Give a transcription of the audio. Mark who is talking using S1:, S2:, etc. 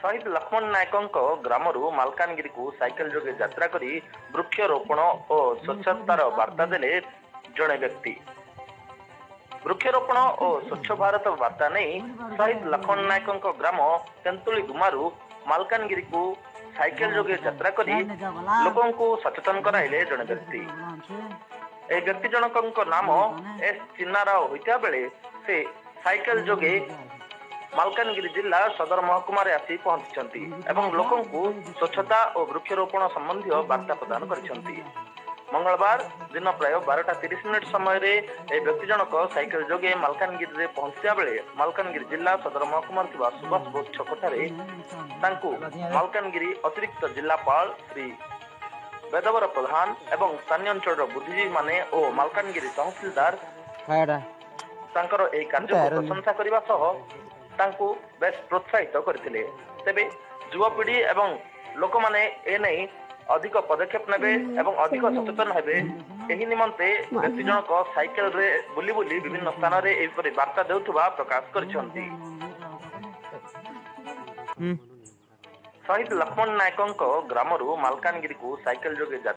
S1: शहीद लक्ष्मण नायक ग्रामरू मालकानगिरी को साइकेल जोगे यात्रा करी वृक्षरोपण और स्वच्छतार वार्ता देले जड़े व्यक्ति। वृक्षरोपण और स्वच्छ भारत वार्ता नहीं शहीद लक्ष्मण नायक ग्राम तेंतुली गुमारू मालकानगिरी को साइकेल जोगे यात्रा करी लोकों को सचेतन कराइले जड़े व्यक्ति। ए व्यक्ति जनक नाम एस चिन्ना राव होता बेले से साइकेल जोगे मालकानगिरी जिला सदर महकुमा आसी पहुंची एवं लोकों को स्वच्छता और वृक्षरोपण संबंधी वार्ता प्रदान करिसेंती। मंगलवार दिन प्राय 12:30 समय रे ए व्यक्ति जनक साइकेल जोगे मालकानगिरी रे पहुंचा बेले मालकानगिरी जिला सदर महकुमा सुभाष बोस छकठारे तांको मालकानगिरी अतिरिक्त जिलापाल श्री वेदवर प्रधान एवं स्थानीय अंचल बुद्धिजीवी माने और मालकानगिरी तहसीलदार तांकर एही कार्य प्रशंसा करबा सह तांको बेस प्रोत्साहित करथिले। तेबे युवपीढ़ी एवं लोक माने ए नहीं अधिक पदक्षेप नेबे एवं अधिक सचेतन हेबे एही निमंते व्यक्ति जनक साइकेल रे बुली बुली विभिन्न स्थान रे एपरि वार्ता देउथबा प्रकाश करछंती। शहीद लक्ष्मण नायक ग्रामरू मालकानगिरी को साइकेल जोगे